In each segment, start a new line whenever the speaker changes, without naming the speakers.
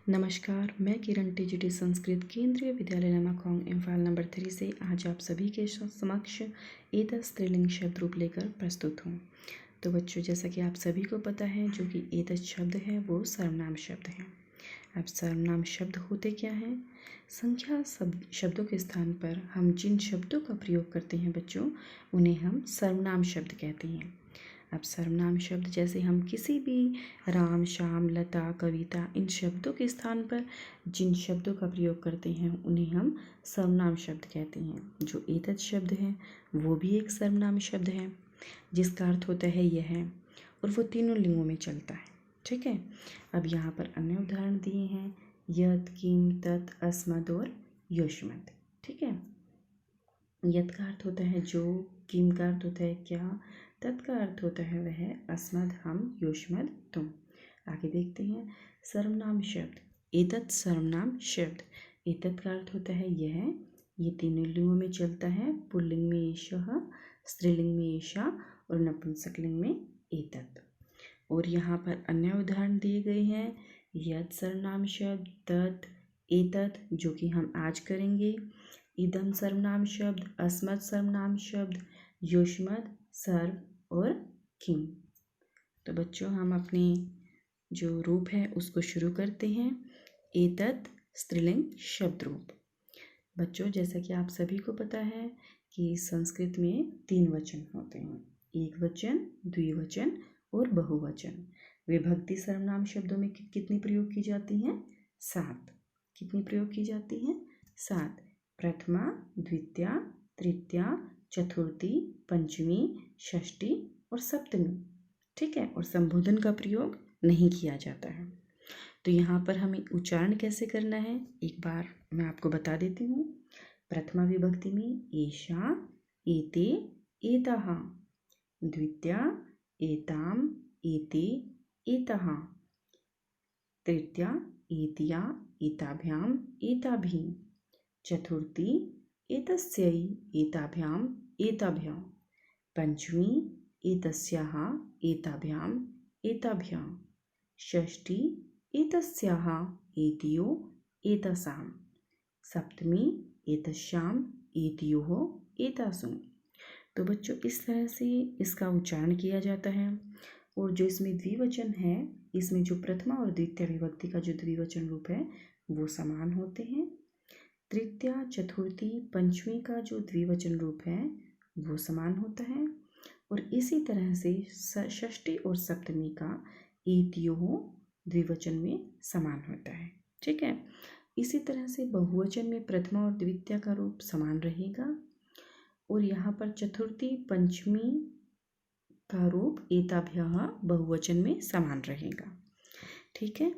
नमस्कार, मैं किरण टीजीटी संस्कृत केंद्रीय विद्यालय नमाकोंग इम्फाल नंबर 3 से आज आप सभी के समक्ष एतत् स्त्रीलिंग शब्द रूप लेकर प्रस्तुत हूँ। तो बच्चों, जैसा कि आप सभी को पता है, जो कि एतत् शब्द है वो सर्वनाम शब्द है। अब सर्वनाम शब्द होते क्या हैं? संख्या शब्दों के स्थान पर हम जिन शब्दों का प्रयोग करते हैं बच्चों, उन्हें हम सर्वनाम शब्द कहते हैं। अब सर्वनाम शब्द जैसे हम किसी भी राम, श्याम, लता, कविता, इन शब्दों के स्थान पर जिन शब्दों का प्रयोग करते हैं उन्हें हम सर्वनाम शब्द कहते हैं। जो एतत् शब्द है वो भी एक सर्वनाम शब्द है जिसका अर्थ होता है यह, और वो तीनों लिंगों में चलता है। ठीक है। अब यहाँ पर अन्य उदाहरण दिए हैं, यत्, किम, तत्, अस्मत् और युष्मत्। ठीक है। यत् का अर्थ होता है जो, किम का अर्थ होता है क्या, तत् का अर्थ होता है वह, अस्मत् हम, युष्मत् तुम। आगे देखते हैं सर्वनाम शब्द। एतत् सर्वनाम शब्द। एतत् का अर्थ होता है यह, ये तीनों लिंगों में चलता है। पुल्लिंग में एषः, स्त्रीलिंग में एषा और नपुंसकलिंग में एतत्। और यहाँ पर अन्य उदाहरण दिए गए हैं, यत् सर्वनाम शब्द, तत्, एतत् जो कि हम आज करेंगे, इदम सर्वनाम शब्द, अस्मत् सर्वनाम शब्द, युष्मत्, सर्व और किम। तो बच्चों, हम अपने जो रूप है उसको शुरू करते हैं। एतत् स्त्रीलिंग शब्द रूप। बच्चों, जैसा कि आप सभी को पता है कि संस्कृत में 3 वचन होते हैं, एक वचन, द्विवचन और बहुवचन। विभक्ति सर्वनाम शब्दों में कितनी प्रयोग की जाती हैं? 7। कितनी प्रयोग की जाती हैं? 7। प्रथमा, द्वितीया, तृतीया, चतुर्थी, पंचमी, षष्ठी और सप्तमी। ठीक है। और संबोधन का प्रयोग नहीं किया जाता है। तो यहाँ पर हमें उच्चारण कैसे करना है एक बार मैं आपको बता देती हूँ। प्रथमा विभक्ति में एषा, एते, एतः। द्वितीया एताम, एते, एतः। तृतीया एतिया, एताभ्याम, एताभिः। चतुर्थी एतस्यै, एताभ्याम, एताभ्यां। पंचमी एतस्याः, एताभ्याम, एताभ्यां। षष्ठी एतस्याः, एतयो, एतासां। सप्तमी एतस्याम, एतयोः, एतासु। तो बच्चों, इस तरह से इसका उच्चारण किया जाता है। और जो इसमें द्विवचन है, इसमें जो प्रथमा और द्वितीय विभक्ति का जो द्विवचन रूप है वो समान होते हैं। तृतीया, चतुर्थी, पंचमी का जो द्विवचन रूप है वो समान होता है। और इसी तरह से षष्ठी और सप्तमी का एतयोः द्विवचन में समान होता है। ठीक है। इसी तरह से बहुवचन में प्रथमा और द्वितीय का रूप समान रहेगा। और यहाँ पर चतुर्थी, पंचमी का रूप एताभ्यः बहुवचन में समान रहेगा। ठीक है।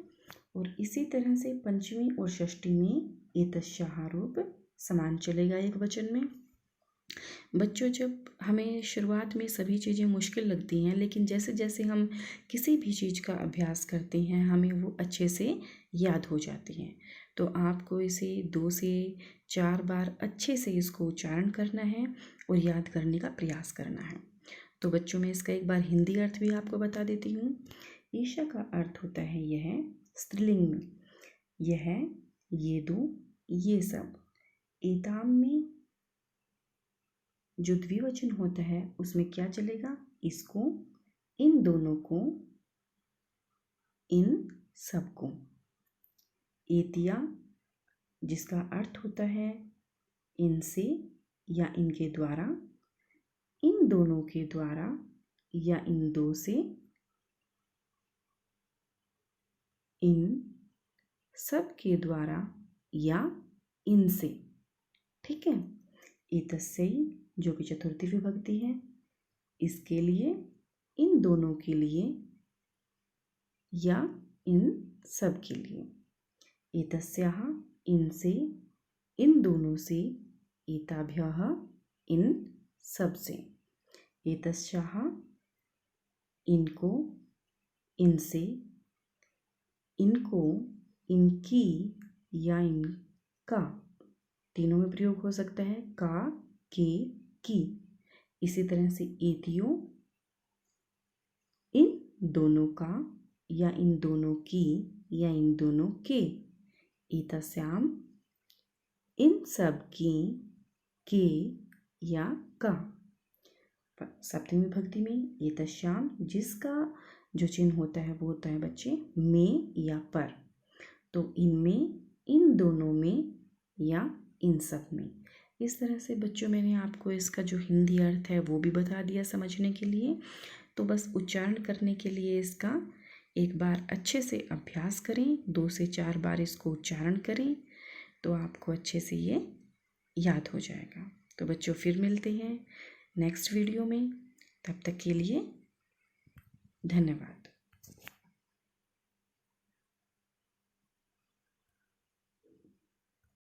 और इसी तरह से पंचमी और षष्ठी में एतस्याः रूप समान चलेगा एक वचन में। बच्चों, जब हमें शुरुआत में सभी चीज़ें मुश्किल लगती हैं, लेकिन जैसे जैसे हम किसी भी चीज़ का अभ्यास करते हैं हमें वो अच्छे से याद हो जाती हैं। तो आपको इसे 2 से 4 बार अच्छे से इसको उच्चारण करना है और याद करने का प्रयास करना है। तो बच्चों, मैं इसका एक बार हिंदी अर्थ भी आपको बता देती हूँ। ईशा का अर्थ होता है यह, स्त्रीलिंग में यह, ये दो, ये सब। एताम में जो द्विवचन होता है उसमें क्या चलेगा? इसको, इन दोनों को, इन सबको। एतिया जिसका अर्थ होता है इनसे या इनके द्वारा, इन दोनों के द्वारा या इन दो से, इन सब के द्वारा या इनसे। ठीक है। एतस्यै जो कि चतुर्थी विभक्ति है, इसके लिए, इन दोनों के लिए या इन सब के लिए। एतस्याः इनसे, इन दोनों से, एताभ्यः इन सब से। एतस्याः इनको, इनसे, इनको, इनकी या इनका। तीनों में प्रयोग हो सकता है, का, के, की। इसी तरह से एतियों, इन दोनों का या इन दोनों की, या इन दोनों के। एतस्याम इन सब की, के या का। सप्तमी विभक्ति में एतस्याम जिसका जो चिन्ह होता है वो होता है बच्चे में या पर। तो इनमें, इन दोनों में या इन सब में। इस तरह से बच्चों मैंने आपको इसका जो हिंदी अर्थ है वो भी बता दिया समझने के लिए। तो बस उच्चारण करने के लिए इसका एक बार अच्छे से अभ्यास करें, 2 से 4 बार इसको उच्चारण करें तो आपको अच्छे से ये याद हो जाएगा। तो बच्चों फिर मिलते हैं नेक्स्ट वीडियो में, तब तक के लिए धन्यवाद।